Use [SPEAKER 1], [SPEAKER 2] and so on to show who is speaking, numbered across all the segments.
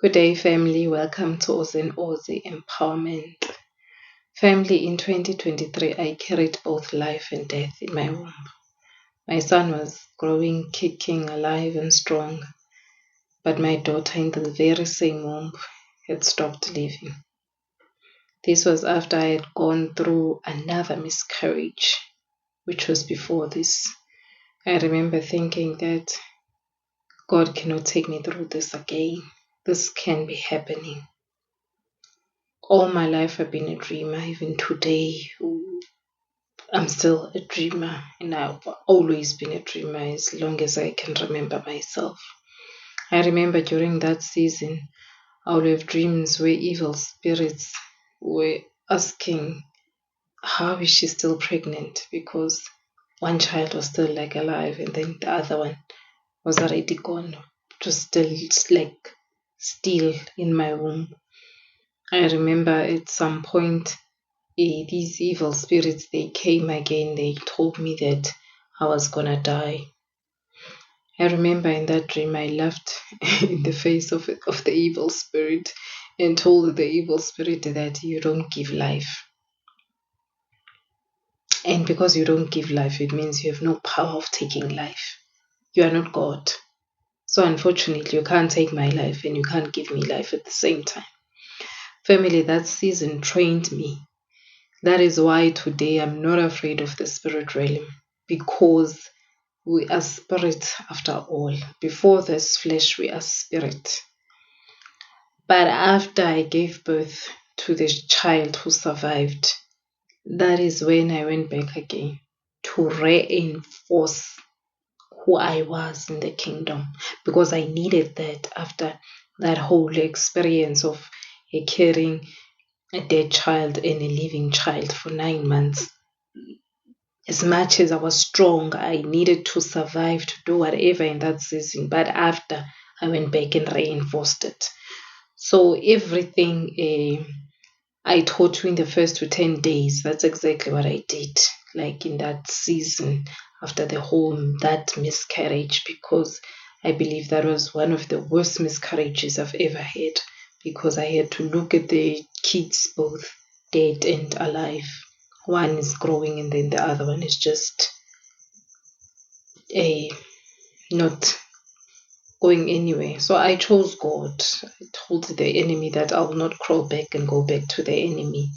[SPEAKER 1] Good day, family. Welcome to Ozen Ozi Empowerment. Family, in 2023, I carried both life and death in my womb. My son was growing, kicking, alive and strong, but my daughter in the very same womb had stopped living. This was after I had gone through another miscarriage, which was before this. I remember thinking that God cannot take me through this again. This can be happening. All my life I've been a dreamer. Even today, I'm still a dreamer, and I've always been a dreamer as long as I can remember myself. I remember during that season, I would have dreams where evil spirits were asking, how is she still pregnant? Because one child was still alive, and then the other one was already gone. It was still in my womb. I remember at some point, these evil spirits, they came again. They told me that I was gonna die. I remember in that dream I laughed in the face of the evil spirit and told the evil spirit that you don't give life. And because you don't give life, it means you have no power of taking life. You are not God. So unfortunately, you can't take my life and you can't give me life at the same time. Family, that season trained me. That is why today I'm not afraid of the spirit realm, because we are spirit after all. Before this flesh, we are spirit. But after I gave birth to this child who survived, that is when I went back again to reinforce who I was in the kingdom, because I needed that after that whole experience of carrying a dead child and a living child for 9 months. As much as I was strong, I needed to survive, to do whatever in that season. But after, I went back and reinforced it. So everything I taught you in the first 10 days, that's exactly what I did, in that season after that miscarriage, because I believe that was one of the worst miscarriages I've ever had, because I had to look at the kids both dead and alive. One is growing and then the other one is just not going anywhere. So I chose God. I told the enemy that I will not crawl back and go back to the enemy.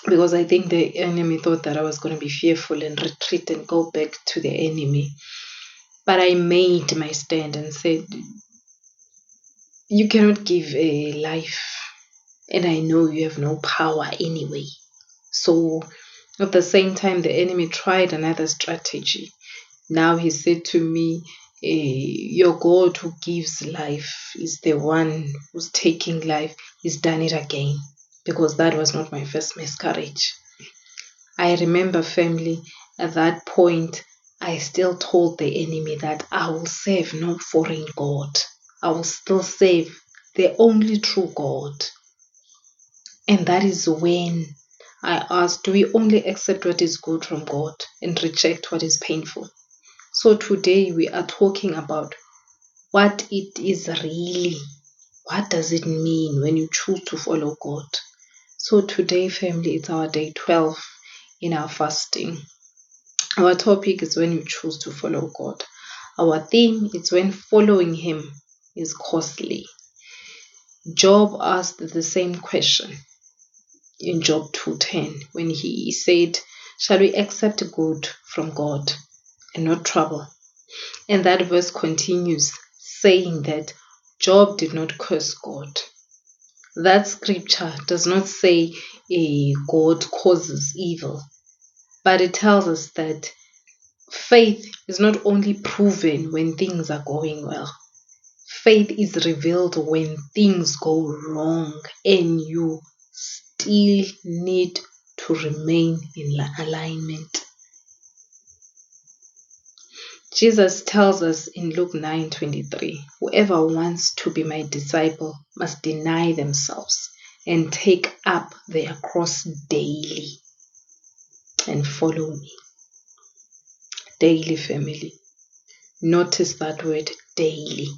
[SPEAKER 1] Because I think the enemy thought that I was going to be fearful and retreat and go back to the enemy. But I made my stand and said, you cannot give a life, and I know you have no power anyway. So at the same time, the enemy tried another strategy. Now he said to me, your God who gives life is the one who's taking life. He's done it again, because that was not my first miscarriage. I remember, family, at that point, I still told the enemy that I will serve no foreign God. I will still serve the only true God. And that is when I asked, do we only accept what is good from God and reject what is painful? So today we are talking about what it is really. What does it mean when you choose to follow God? So today, family, it's our day 12 in our fasting. Our topic is when you choose to follow God. Our theme is when following Him is costly. Job asked the same question in Job 2:10 when he said, shall we accept good from God and not trouble? And that verse continues saying that Job did not curse God. That scripture does not say God causes evil, but it tells us that faith is not only proven when things are going well. Faith is revealed when things go wrong and you still need to remain in alignment. Jesus tells us in Luke 9:23, whoever wants to be my disciple must deny themselves and take up their cross daily and follow me. Daily, family. Notice that word, daily.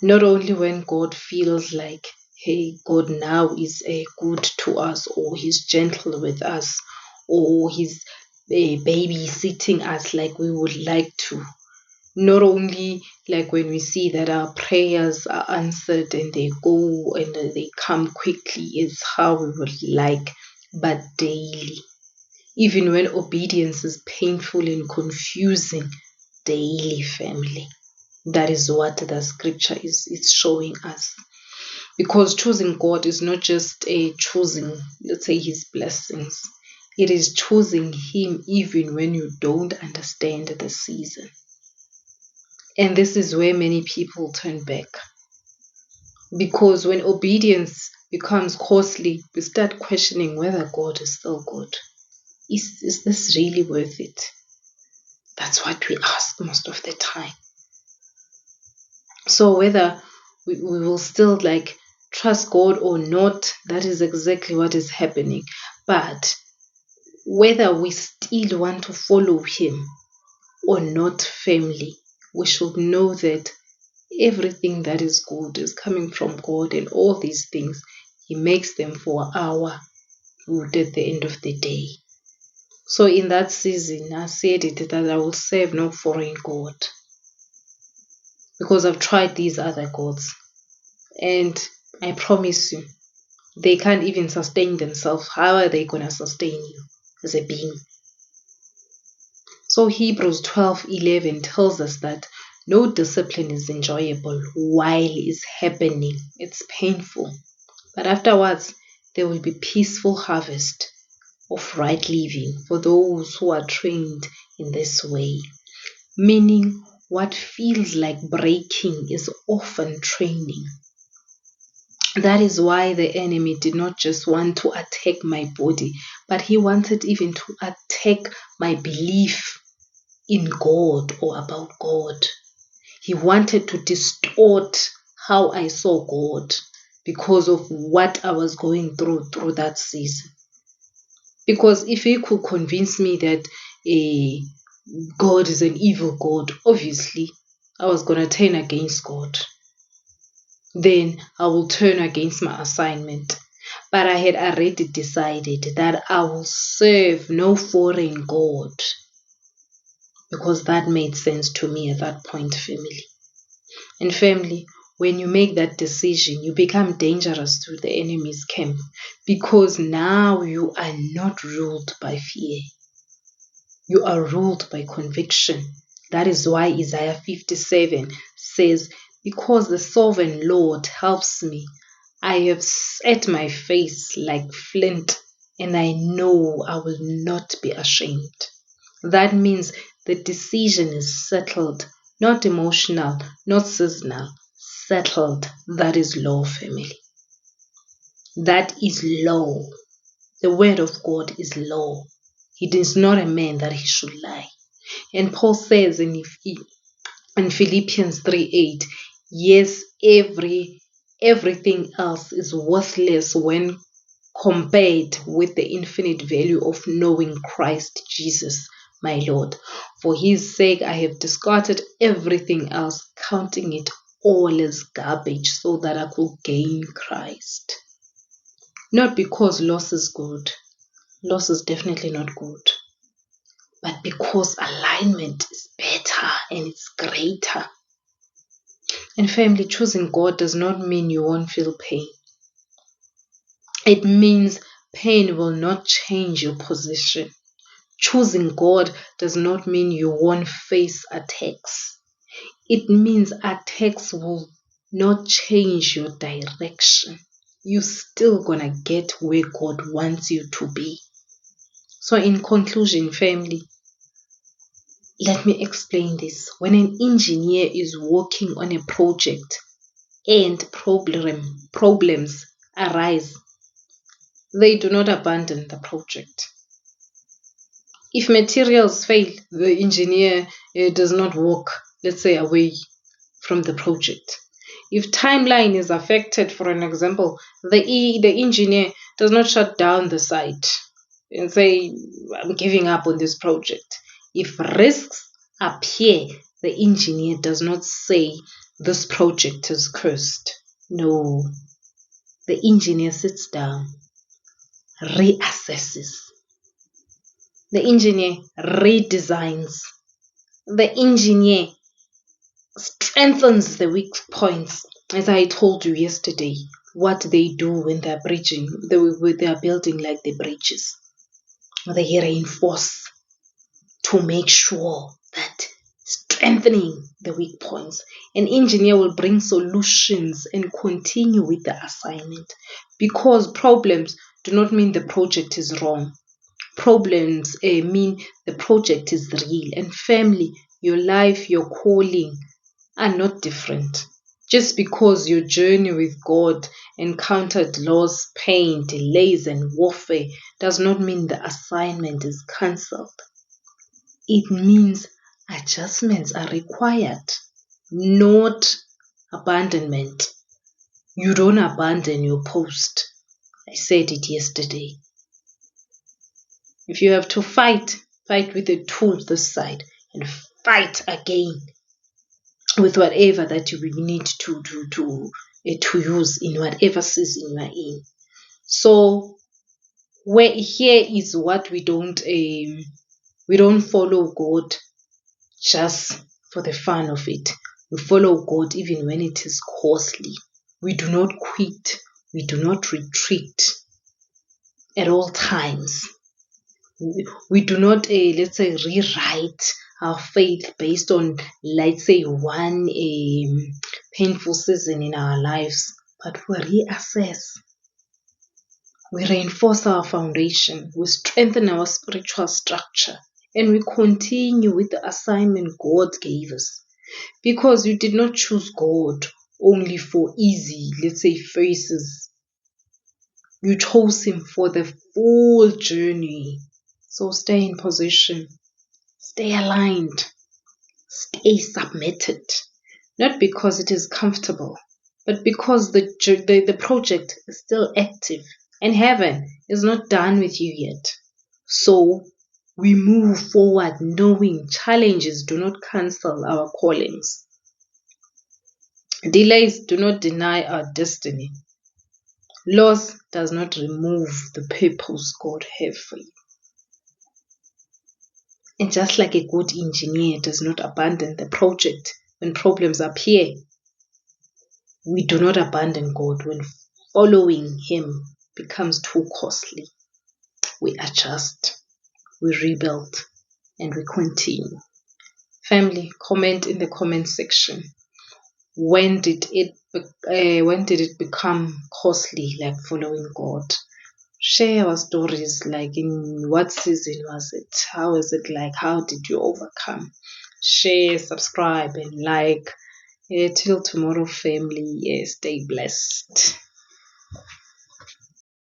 [SPEAKER 1] Not only when God feels like, hey, God now is good to us, or He's gentle with us, or He's babysitting us like we would like to. Not only like when we see that our prayers are answered and they go and they come quickly is how we would like, but daily. Even when obedience is painful and confusing, daily, family. That is what the scripture is showing us. Because choosing God is not just a choosing, let's say, His blessings. It is choosing Him even when you don't understand the season. And this is where many people turn back. Because when obedience becomes costly, we start questioning whether God is still good. Is this really worth it? That's what we ask most of the time. So whether we will still like trust God or not, that is exactly what is happening. But whether we still want to follow Him or not, family, we should know that everything that is good is coming from God, and all these things, He makes them for our good at the end of the day. So in that season, I said it that I will serve no foreign God, because I've tried these other gods, and I promise you, they can't even sustain themselves. How are they going to sustain you as a being? So Hebrews 12:11 tells us that no discipline is enjoyable while it's happening. It's painful. But afterwards, there will be peaceful harvest of right living for those who are trained in this way. Meaning, what feels like breaking is often training. That is why the enemy did not just want to attack my body, but he wanted even to attack my belief in God or about God. He wanted to distort how I saw God because of what I was going through that season. Because if he could convince me that God is an evil God, obviously I was going to turn against God. Then I will turn against my assignment. But I had already decided that I will serve no foreign God, because that made sense to me at that point, family. And family, when you make that decision, you become dangerous to the enemy's camp, because now you are not ruled by fear. You are ruled by conviction. That is why Isaiah 57 says, because the sovereign Lord helps me, I have set my face like flint, and I know I will not be ashamed. That means the decision is settled, not emotional, not seasonal, settled. That is law, family. That is law. The word of God is law. He is not a man that he should lie. And Paul says in Philippians 3:8, yes, everything else is worthless when compared with the infinite value of knowing Christ Jesus, my Lord. For his sake I have discarded everything else, counting it all as garbage, so that I could gain Christ. Not because loss is good. Loss is definitely not good. But because alignment is better and it's greater. And family, choosing God does not mean you won't feel pain. It means pain will not change your position. Choosing God does not mean you won't face attacks. It means attacks will not change your direction. You're still gonna get where God wants you to be. So in conclusion, family, let me explain this. When an engineer is working on a project and problems arise, they do not abandon the project. If materials fail, the engineer does not walk, let's say, away from the project. If timeline is affected, for an example, the engineer does not shut down the site and say, I'm giving up on this project. If risks appear, the engineer does not say, this project is cursed. No, the engineer sits down, reassesses. The engineer redesigns. The engineer strengthens the weak points. As I told you yesterday, what they do when they're bridging, they're building like the bridges. They reinforce to make sure that strengthening the weak points. An engineer will bring solutions and continue with the assignment, because problems do not mean the project is wrong. Problems mean the project is real. And family, your life, your calling are not different. Just because your journey with God encountered loss, pain, delays, and warfare does not mean the assignment is cancelled. It means adjustments are required, not abandonment. You don't abandon your post. I said it yesterday. If you have to fight, fight with the tools this side and fight again with whatever that you will need to use in whatever season you are in. So where here is what we don't follow God just for the fun of it. We follow God even when it is costly. We do not quit. We do not retreat at all times. We do not, let's say, rewrite our faith based on, let's say, one painful season in our lives, but we reassess. We reinforce our foundation. We strengthen our spiritual structure. And we continue with the assignment God gave us. Because you did not choose God only for easy, let's say, phases. You chose Him for the full journey. So stay in position. Stay aligned. Stay submitted. Not because it is comfortable, but because the project is still active. And heaven is not done with you yet. So we move forward knowing challenges do not cancel our callings. Delays do not deny our destiny. Loss does not remove the purpose God has for you. And just like a good engineer does not abandon the project when problems appear, we do not abandon God when following Him becomes too costly. We adjust, we rebuild, and we continue. Family, comment in the comment section. When did it become costly, like following God? Share our stories, like in what season was it? How is it like? How did you overcome? Share, subscribe, and like. Till tomorrow, family. Stay blessed.